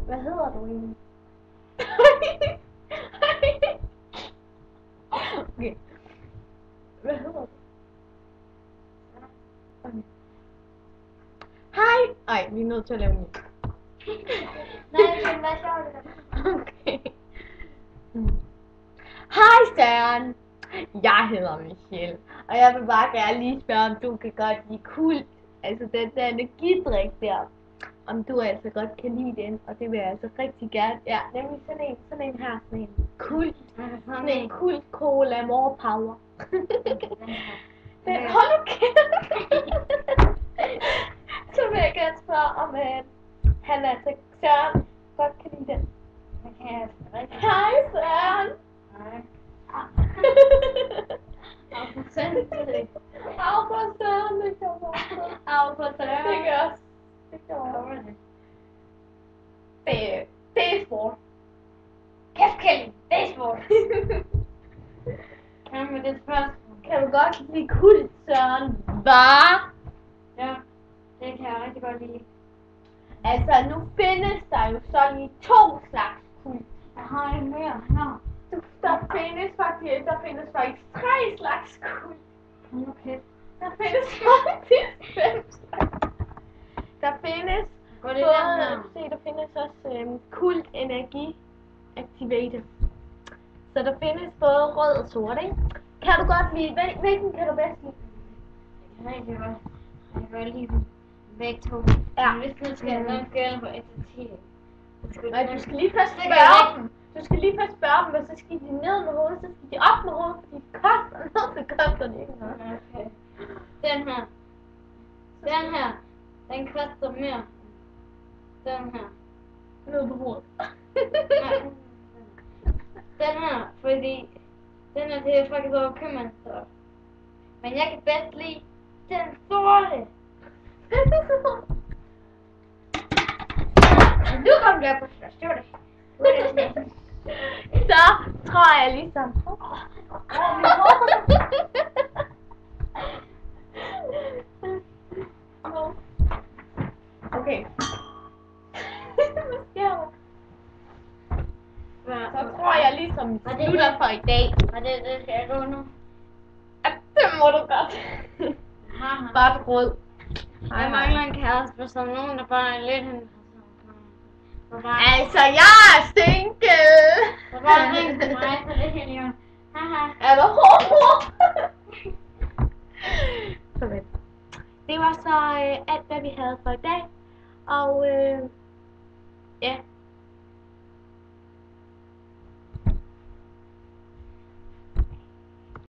Hvad hedder du egentlig? Okay. Hvad hedder du? Okay. Hej! Ej, vi er nødt til at lave en. Nej, men hvad sjovt det? Okay. Hej Søren! Jeg hedder Michelle, og jeg vil bare gerne lige spørge, om du kan godt lide Kult. Altså den der energidrik der. Om du altså godt kan lide den, og det vil jeg altså rigtig gerne. Ja, nemlig sådan en her, sådan en Kult. Sådan en Kult Cola More Power. Den, hold nu kæft! Så vil jeg gerne spørge, om han altså Søren godt kan lide den. Det kan jeg rigtig. Hej Søren! Nej. Af for Søren, det gør også. Af for Søren. Det gør også. Det gør også. Det er sport. Kæft, Kelly. Det er sport. Kom med det spørgsmål. Kan du godt lide Kult, Søren? Hvad? Ja, det kan jeg rigtig godt lide. Altså, nu findes der jo så lige 2 slags Kult. Jeg har en mere her. Der findes faktisk 3 slags Kult. Okay. Der findes faktisk 5 slags. Der findes Går det den her? der findes også Kult Energi Activator. Så der findes både rød og sort, ikke? Kan du godt lide, hvilken kan du bedst lide? Jeg kan rigtig godt. Jeg kan godt lide dem begge to. Ja. Men hvis nu skal jeg nok gøre på 1 til 10. Nej, du skal lige først Det gør jeg spørge ikke. dem. Du skal lige først spørge dem, og så skal de ned med hovedet, så skal de op med hovedet, fordi det koster noget, så koster det ikke noget. Okay. Den her. Den her. Den koster mere. Den her. Ned på hovedet. Nej. Den her, fordi den er til faktisk over købmandsstop. Men jeg kan bedst lide den sorte. Nu kom jeg på største. Så tror jeg ligesom. Okay. Hvad sker der? Så tror jeg ligesom vi slutter for i dag. Og det skal jeg gå nu. Ja, det må du godt. Bare rød. Jeg mangler en kæreste, for som nogen, der bare er lidt hen. Altså, jeg er single. Så bare ring til mig, så det kan jeg. Haha. Er du homo? Så vel. Det var så alt, hvad vi havde for i dag. Og ja,